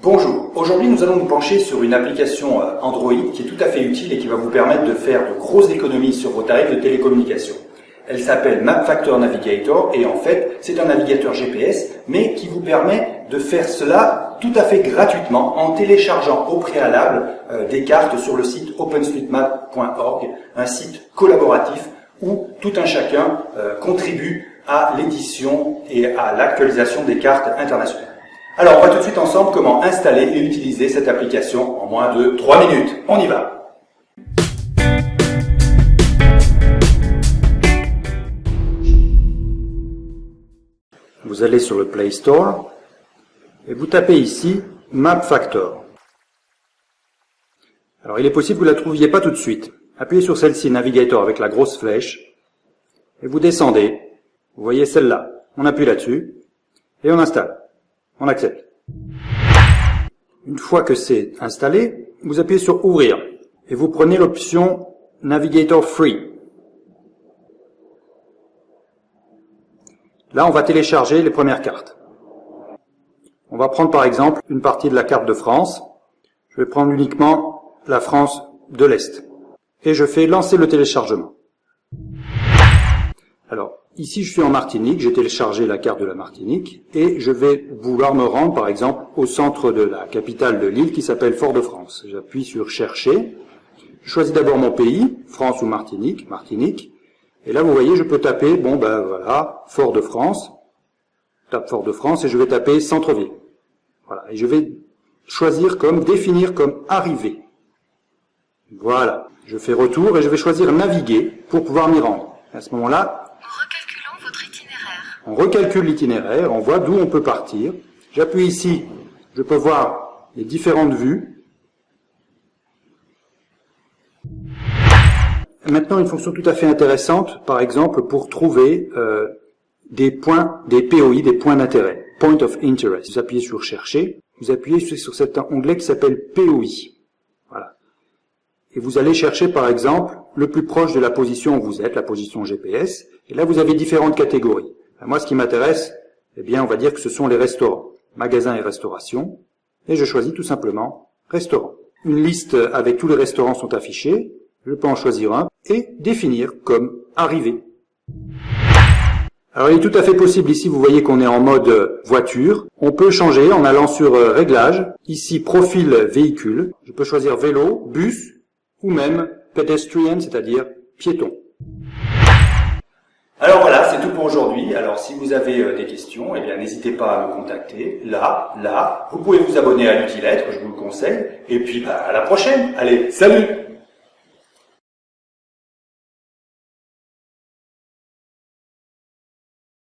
Bonjour, aujourd'hui nous allons nous pencher sur une application Android qui est tout à fait utile et qui va vous permettre de faire de grosses économies sur vos tarifs de télécommunications. Elle s'appelle MapFactor Navigator et en fait c'est un navigateur GPS mais qui vous permet de faire cela tout à fait gratuitement en téléchargeant au préalable des cartes sur le site OpenStreetMap.org, un site collaboratif où tout un chacun contribue à l'édition et à l'actualisation des cartes internationales. Alors, on va tout de suite ensemble comment installer et utiliser cette application en moins de 3 minutes. On y va. Vous allez sur le Play Store et vous tapez ici MapFactor. Alors, il est possible que vous ne la trouviez pas tout de suite. Appuyez sur celle-ci, Navigator, avec la grosse flèche et vous descendez. Vous voyez celle-là. On appuie là-dessus et on installe. On accepte. Une fois que c'est installé, vous appuyez sur Ouvrir et vous prenez l'option Navigator Free. Là, on va télécharger les premières cartes. On va prendre par exemple une partie de la carte de France. Je vais prendre uniquement la France de l'Est. Et je fais lancer le téléchargement. Alors, ici, je suis en Martinique, j'ai téléchargé la carte de la Martinique et je vais vouloir me rendre, par exemple, au centre de la capitale de l'île qui s'appelle Fort-de-France. J'appuie sur Chercher. Je choisis d'abord mon pays, France ou Martinique, Martinique. Et là, vous voyez, je peux taper, voilà, Fort-de-France. Je tape Fort-de-France et je vais taper Centre-ville. Voilà. Et je vais choisir définir comme arrivée. Voilà. Je fais retour et je vais choisir Naviguer pour pouvoir m'y rendre. À ce moment-là, on recalcule l'itinéraire, on voit d'où on peut partir. J'appuie ici, je peux voir les différentes vues. Maintenant, une fonction tout à fait intéressante, par exemple, pour trouver des points, des POI, des points d'intérêt, Point of Interest. Vous appuyez sur Chercher, vous appuyez sur cet onglet qui s'appelle POI. Voilà. Et vous allez chercher, par exemple, le plus proche de la position où vous êtes, la position GPS. Et là, vous avez différentes catégories. Moi, ce qui m'intéresse, on va dire que ce sont les restaurants, magasins et restauration, et je choisis tout simplement restaurant. Une liste avec tous les restaurants sont affichés, je peux en choisir un et définir comme arrivée. Alors, il est tout à fait possible ici, vous voyez qu'on est en mode voiture. On peut changer en allant sur Réglages, ici Profil véhicule. Je peux choisir vélo, bus ou même pedestrian, c'est-à-dire piéton. Alors voilà, c'est tout pour aujourd'hui. Alors si vous avez des questions, n'hésitez pas à me contacter. Là, vous pouvez vous abonner à l'outil lettre, je vous le conseille. Et puis à la prochaine. Allez, salut!